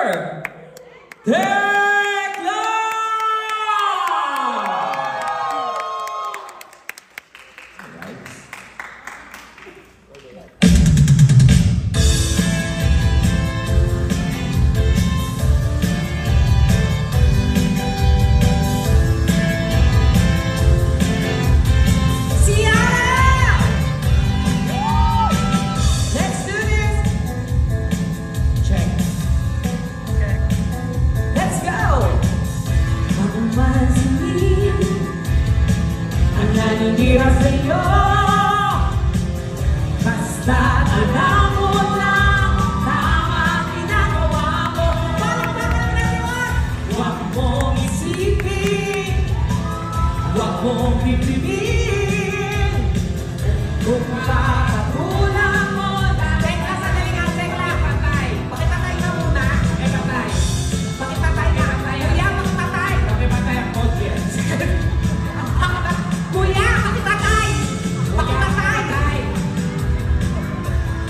Tekla! Naniniwala sa'yo, basta alam mo lang tama ginagawa mo. Palakpakan naman! Huwag mong isipin, huwag mong pipiliin kung makakatulang mo. Tekla, sandali nga, Tekla, patay. Pakipatay ka muna. Pakipatay. Pakipatay ka, patay. Kuya, pakipatay. Pakipatay ang kotse. Kuya, pakipatay! Pakipatay!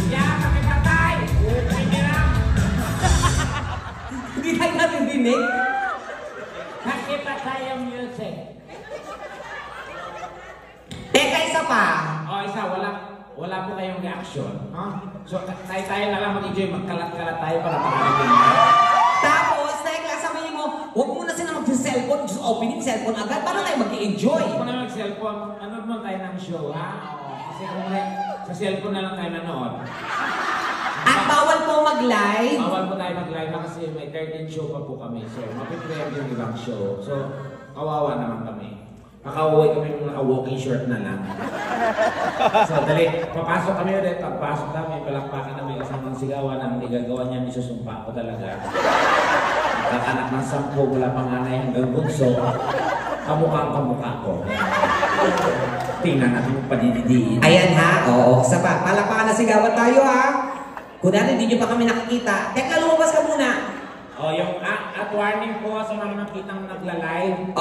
Kuya, pakipatay! Ukay niya lang! Hindi tayo narinig. Pakipatay ang music. Teka, isa pa. O, isa, wala po kayong reaction. So, tayo na lang mag-enjoy, magkalat-kalat tayo para pakarinig. Tapos, Tekla, sabihin mo, huwag muna sila mag-cellphone. Just opening cellphone agad. Paano tayo mag-i-enjoy? Kung na mag-cellphone, nanood mo tayo ng show, ha? Kasi kung sa cellphone na lang tayo nanood. At bawal po mag-live. Bawal po tayo mag-live kasi may 13 show pa po kami. So, mapiprepare yung ibang show. So, kawawa naman kami. Makauwi kami ng naka-walking short na lang. So, dali. Papasok kami ulit. Pagpasok kami, palakpakan na may kasamang sigawan na hindi gagawa niya, may susumpa ko talaga. Kakanak ng 10 mula panganay hanggang bunso. Kamukha ko. Tingnan natin yung padididiin. Ayan ha. Oo. Isa pa. Palakpakan na sigawan tayo ha. Kunwari, hindi nyo pa kami nakikita. Tekla, lumabas ka muna. Yung at warning po sa mga nakitang nagla-live.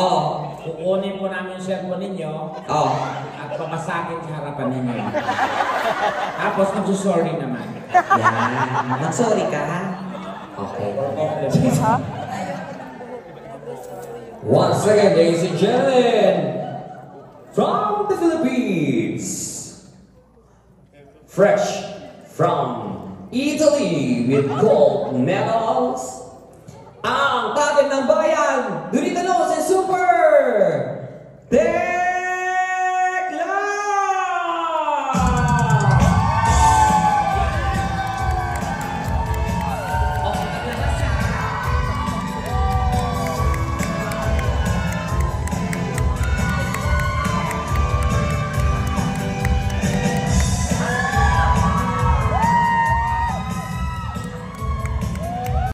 Kukunin po namin yung cellphone ninyo. At pamasakit sa harapan ninyo. Tapos magsusorry naman. Yan. Mag-sorry ka ha. Okay. Once again, ladies and gentlemen, from the Philippines, fresh from Italy with gold medals, ang Tatay ng Bayan, Doritos and Super!